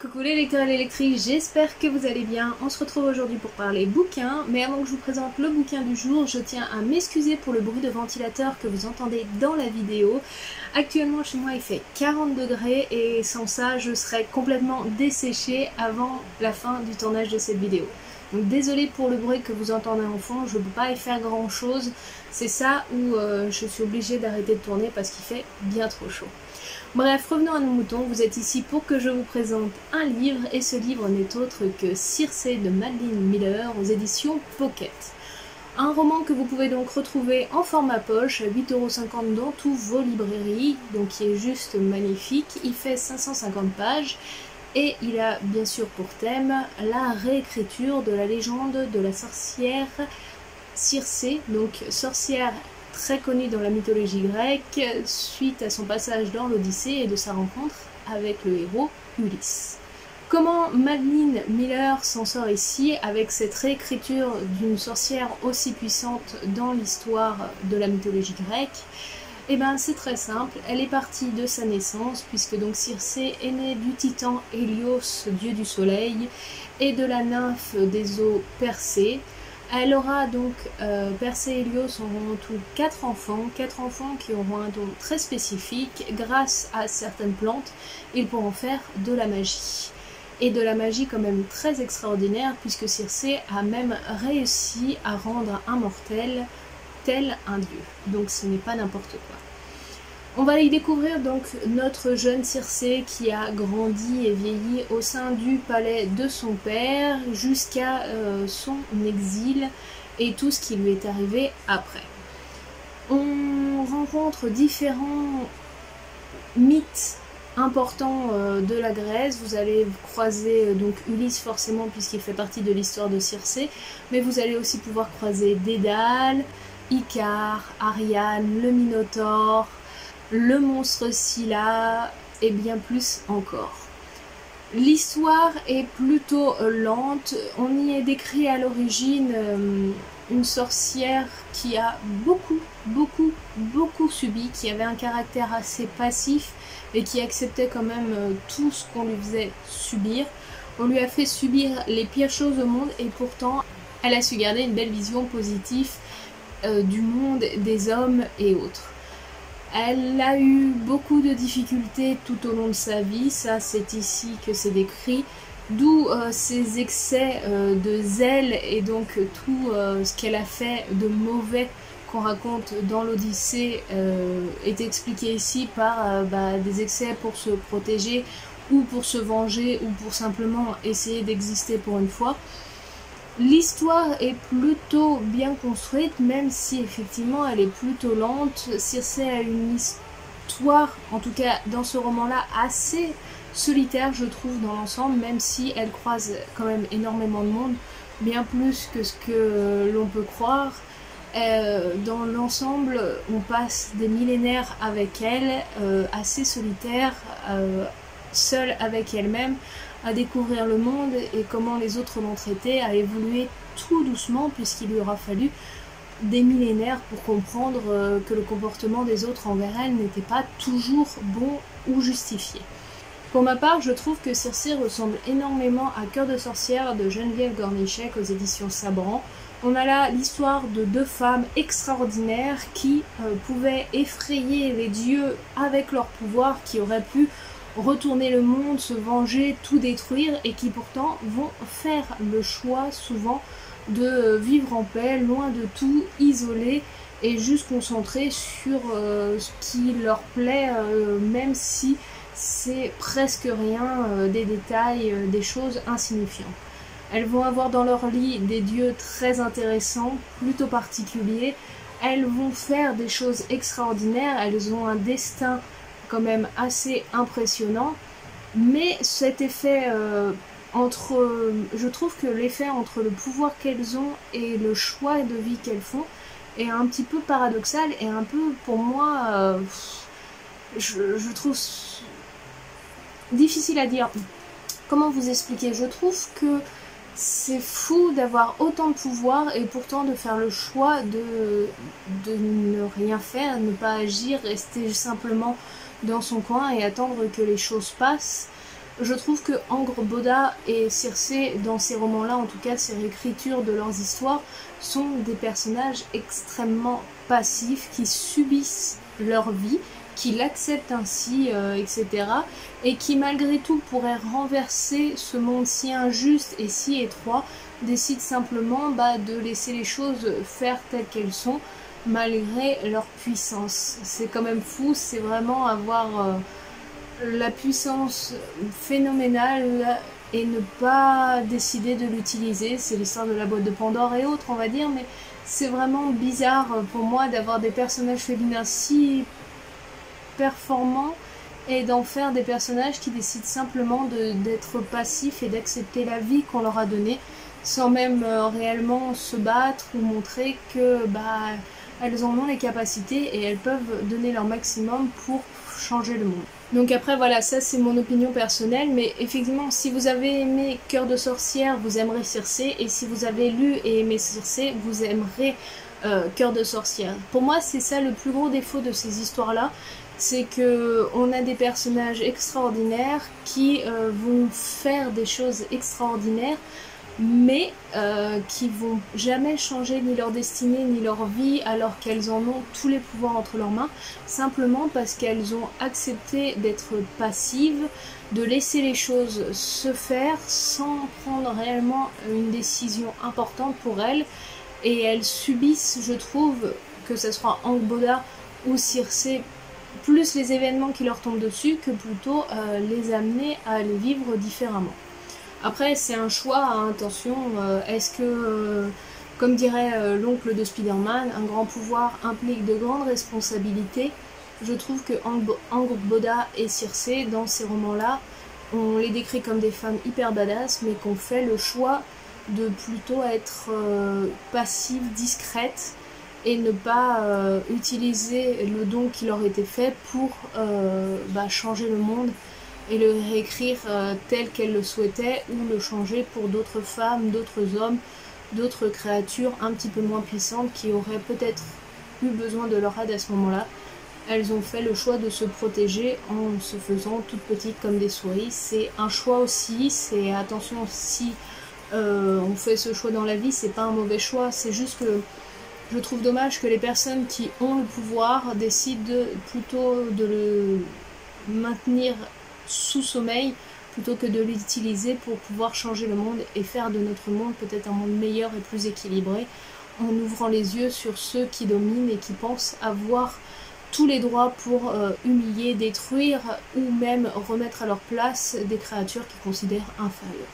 Coucou les lecteurs et les lectrices, j'espère que vous allez bien. On se retrouve aujourd'hui pour parler bouquin, mais avant que je vous présente le bouquin du jour, je tiens à m'excuser pour le bruit de ventilateur que vous entendez dans la vidéo. Actuellement chez moi il fait 40 degrés et sans ça je serais complètement desséchée avant la fin du tournage de cette vidéo. Donc désolée pour le bruit que vous entendez en fond, je ne peux pas y faire grand chose. C'est ça où je suis obligée d'arrêter de tourner parce qu'il fait bien trop chaud. Bref, revenons à nos moutons, vous êtes ici pour que je vous présente un livre et ce livre n'est autre que Circé de Madeline Miller aux éditions Pocket. Un roman que vous pouvez donc retrouver en format poche à 8,50 € dans toutes vos librairies, donc qui est juste magnifique. Il fait 550 pages et il a bien sûr pour thème la réécriture de la légende de la sorcière Circé, donc sorcière très connue dans la mythologie grecque suite à son passage dans l'Odyssée et de sa rencontre avec le héros Ulysse. Comment Madeline Miller s'en sort ici avec cette réécriture d'une sorcière aussi puissante dans l'histoire de la mythologie grecque? Eh bien c'est très simple, elle est partie de sa naissance puisque donc Circé est née du titan Hélios, dieu du soleil, et de la nymphe des eaux Persée. Elle aura donc, Persée et Hélios auront tout 4 enfants qui auront un don très spécifique. Grâce à certaines plantes, ils pourront faire de la magie. Et de la magie quand même très extraordinaire puisque Circé a même réussi à rendre un mortel tel un dieu. Donc ce n'est pas n'importe quoi. On va y découvrir donc notre jeune Circé qui a grandi et vieilli au sein du palais de son père jusqu'à son exil et tout ce qui lui est arrivé après. On rencontre différents mythes importants de la Grèce. Vous allez croiser donc Ulysse forcément puisqu'il fait partie de l'histoire de Circé, mais vous allez aussi pouvoir croiser Dédale, Icare, Ariane, le Minotaure, le monstre Scylla et bien plus encore. L'histoire est plutôt lente, on y est décrit à l'origine une sorcière qui a beaucoup subi, qui avait un caractère assez passif et qui acceptait quand même tout ce qu'on lui faisait subir. On lui a fait subir les pires choses au monde et pourtant elle a su garder une belle vision positive du monde, des hommes et autres. Elle a eu beaucoup de difficultés tout au long de sa vie, ça c'est ici que c'est décrit, d'où ses excès de zèle et donc tout ce qu'elle a fait de mauvais qu'on raconte dans l'Odyssée est expliqué ici par des excès pour se protéger ou pour se venger ou pour simplement essayer d'exister pour une fois. L'histoire est plutôt bien construite, même si effectivement elle est plutôt lente. Circé a une histoire, en tout cas dans ce roman-là, assez solitaire je trouve dans l'ensemble, même si elle croise quand même énormément de monde, bien plus que ce que l'on peut croire. Dans l'ensemble, on passe des millénaires avec elle, assez solitaire, seule avec elle-même, à découvrir le monde et comment les autres l'ont traité, à évoluer tout doucement puisqu'il lui aura fallu des millénaires pour comprendre que le comportement des autres envers elle n'était pas toujours bon ou justifié. Pour ma part, je trouve que Circé ressemble énormément à Cœur de sorcière de Geneviève Gornichec aux éditions Sabran. On a là l'histoire de deux femmes extraordinaires qui pouvaient effrayer les dieux avec leur pouvoir, qui auraient pu retourner le monde, se venger, tout détruire et qui pourtant vont faire le choix souvent de vivre en paix, loin de tout, isolés et juste concentrés sur ce qui leur plaît, même si c'est presque rien, des détails, des choses insignifiantes. Elles vont avoir dans leur lit des dieux très intéressants, plutôt particuliers. Elles vont faire des choses extraordinaires, elles ont un destin quand même assez impressionnant, mais cet effet je trouve que l'effet entre le pouvoir qu'elles ont et le choix de vie qu'elles font est un petit peu paradoxal et un peu pour moi je trouve difficile à dire. Comment vous expliquer? Je trouve que c'est fou d'avoir autant de pouvoir et pourtant de faire le choix de ne rien faire, ne pas agir, rester simplement dans son coin et attendre que les choses passent. Je trouve que Angrboda et Circé, dans ces romans-là, en tout cas ces réécritures de leurs histoires, sont des personnages extrêmement passifs qui subissent leur vie, qui l'acceptent ainsi, etc. Et qui malgré tout pourraient renverser ce monde si injuste et si étroit, décident simplement de laisser les choses faire telles qu'elles sont, malgré leur puissance. C'est quand même fou, c'est vraiment avoir la puissance phénoménale et ne pas décider de l'utiliser. C'est l'histoire de la boîte de Pandore et autres, on va dire, mais c'est vraiment bizarre pour moi d'avoir des personnages féminins si performants et d'en faire des personnages qui décident simplement d'être passifs et d'accepter la vie qu'on leur a donnée sans même réellement se battre ou montrer que elles en ont les capacités et elles peuvent donner leur maximum pour changer le monde. Donc après voilà, ça c'est mon opinion personnelle, mais effectivement si vous avez aimé Cœur de sorcière, vous aimerez Circé, et si vous avez lu et aimé Circé, vous aimerez Cœur de sorcière. Pour moi c'est ça le plus gros défaut de ces histoires-là, c'est que on a des personnages extraordinaires qui vont faire des choses extraordinaires, mais qui vont jamais changer ni leur destinée ni leur vie alors qu'elles en ont tous les pouvoirs entre leurs mains, simplement parce qu'elles ont accepté d'être passives, de laisser les choses se faire sans prendre réellement une décision importante pour elles, et elles subissent, je trouve, que ce soit Angrboda ou Circé, plus les événements qui leur tombent dessus que plutôt les amener à les vivre différemment. Après, c'est un choix, hein, attention, est-ce que, comme dirait l'oncle de Spider-Man, un grand pouvoir implique de grandes responsabilités? Je trouve que Angrboda et Circé, dans ces romans-là, on les décrit comme des femmes hyper badass, mais qu'on fait le choix de plutôt être passives, discrètes, et ne pas utiliser le don qui leur était fait pour changer le monde et le réécrire tel qu'elles le souhaitaient, ou le changer pour d'autres femmes, d'autres hommes, d'autres créatures un petit peu moins puissantes qui auraient peut-être eu besoin de leur aide à ce moment-là. Elles ont fait le choix de se protéger en se faisant toutes petites comme des souris. C'est un choix aussi, c'est attention, si on fait ce choix dans la vie, c'est pas un mauvais choix, c'est juste que je trouve dommage que les personnes qui ont le pouvoir décident plutôt de le maintenir sous sommeil plutôt que de l'utiliser pour pouvoir changer le monde et faire de notre monde peut-être un monde meilleur et plus équilibré, en ouvrant les yeux sur ceux qui dominent et qui pensent avoir tous les droits pour humilier, détruire ou même remettre à leur place des créatures qu'ils considèrent inférieures.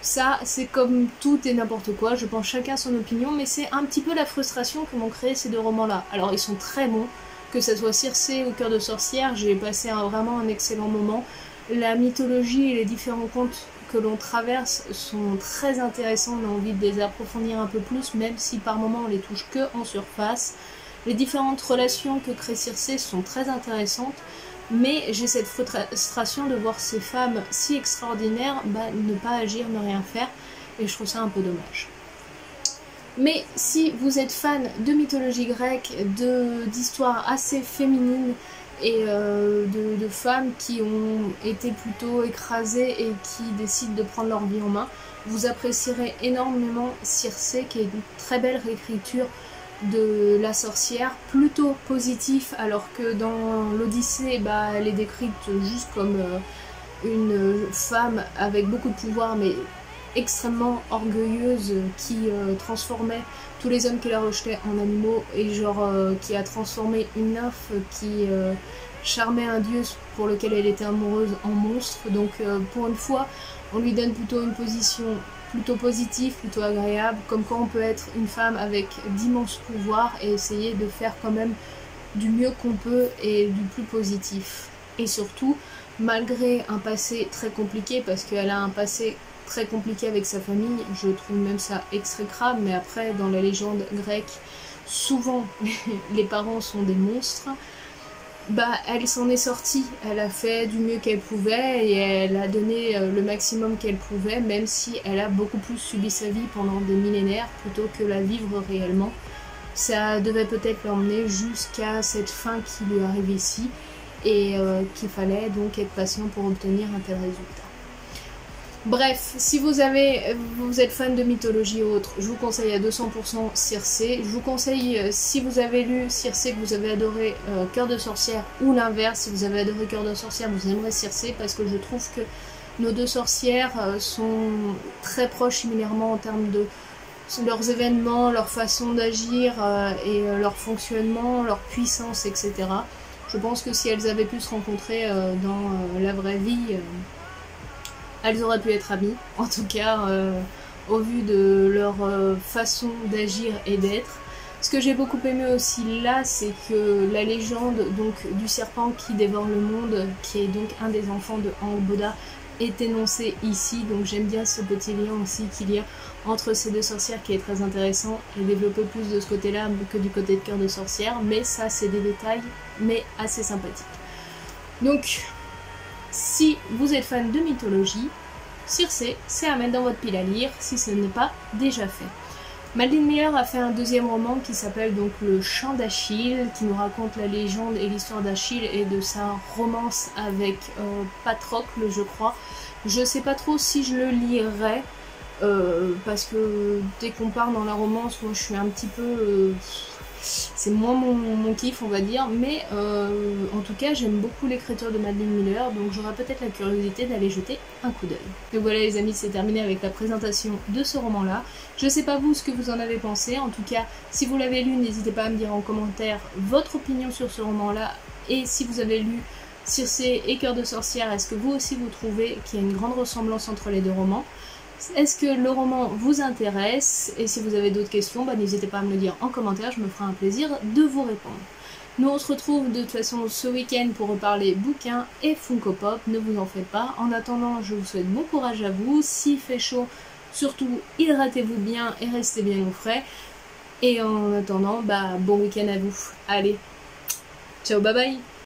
Ça, c'est comme tout et n'importe quoi, je pense chacun son opinion, mais c'est un petit peu la frustration que m'ont créé ces deux romans-là. Alors ils sont très bons, que ce soit Circé ou Cœur de sorcière, j'ai passé vraiment un excellent moment. La mythologie et les différents contes que l'on traverse sont très intéressants, on a envie de les approfondir un peu plus, même si par moments on les touche que en surface. Les différentes relations que crée Circé sont très intéressantes, mais j'ai cette frustration de voir ces femmes si extraordinaires ne pas agir, ne rien faire, et je trouve ça un peu dommage. Mais si vous êtes fan de mythologie grecque, d'histoires assez féminines et de femmes qui ont été plutôt écrasées et qui décident de prendre leur vie en main, vous apprécierez énormément Circé, qui est une très belle réécriture de la sorcière, plutôt positif, alors que dans l'Odyssée, elle est décrite juste comme une femme avec beaucoup de pouvoir, mais extrêmement orgueilleuse, qui transformait tous les hommes qui la rejetaient en animaux, et qui a transformé une nymphe qui charmait un dieu pour lequel elle était amoureuse en monstre. Donc pour une fois, on lui donne plutôt une position plutôt positive, plutôt agréable, comme quoi on peut être une femme avec d'immenses pouvoirs et essayer de faire quand même du mieux qu'on peut et du plus positif. Et surtout, malgré un passé très compliqué, parce qu'elle a un passé très compliqué avec sa famille, je trouve même ça exécrable, mais après dans la légende grecque, souvent les parents sont des monstres. Elle s'en est sortie, elle a fait du mieux qu'elle pouvait et elle a donné le maximum qu'elle pouvait, même si elle a beaucoup plus subi sa vie pendant des millénaires plutôt que la vivre réellement. Ça devait peut-être l'emmener jusqu'à cette fin qui lui arrive ici, et qu'il fallait donc être patient pour obtenir un tel résultat. Bref, si vous êtes fan de mythologie ou autre, je vous conseille à 200% Circé. Je vous conseille, si vous avez lu Circé, que vous avez adoré Cœur de sorcière, ou l'inverse, si vous avez adoré Cœur de sorcière, vous aimerez Circé, parce que je trouve que nos deux sorcières sont très proches similairement en termes de leurs événements, leur façon d'agir et leur fonctionnement, leur puissance, etc. Je pense que si elles avaient pu se rencontrer dans la vraie vie, elles auraient pu être amies, en tout cas au vu de leur façon d'agir et d'être. Ce que j'ai beaucoup aimé aussi là, c'est que la légende donc, du serpent qui dévore le monde, qui est donc un des enfants de Angbodha, est énoncée ici, donc j'aime bien ce petit lien aussi qu'il y a entre ces deux sorcières qui est très intéressant et développer plus de ce côté-là que du côté de Cœur de sorcière, mais ça c'est des détails, mais assez sympathiques. Donc, si vous êtes fan de mythologie, Circé, c'est à mettre dans votre pile à lire si ce n'est pas déjà fait. Madeline Miller a fait un deuxième roman qui s'appelle donc Le Chant d'Achille, qui nous raconte la légende et l'histoire d'Achille et de sa romance avec Patrocle, je crois. Je sais pas trop si je le lirai, parce que dès qu'on part dans la romance, moi je suis un petit peu... c'est moins mon kiff, on va dire, mais en tout cas j'aime beaucoup l'écriture de Madeline Miller, donc j'aurai peut-être la curiosité d'aller jeter un coup d'œil. Donc voilà les amis, c'est terminé avec la présentation de ce roman-là. Je sais pas vous ce que vous en avez pensé, en tout cas si vous l'avez lu, n'hésitez pas à me dire en commentaire votre opinion sur ce roman-là, et si vous avez lu Circé et Cœur de sorcière, est-ce que vous aussi vous trouvez qu'il y a une grande ressemblance entre les deux romans? Est-ce que le roman vous intéresse? Et si vous avez d'autres questions, n'hésitez pas à me le dire en commentaire, je me ferai un plaisir de vous répondre. Nous on se retrouve de toute façon ce week-end pour reparler bouquins et Funko Pop, ne vous en faites pas. En attendant, je vous souhaite bon courage à vous. S'il fait chaud, surtout hydratez-vous bien et restez bien au frais. Et en attendant, bon week-end à vous. Allez, ciao, bye bye!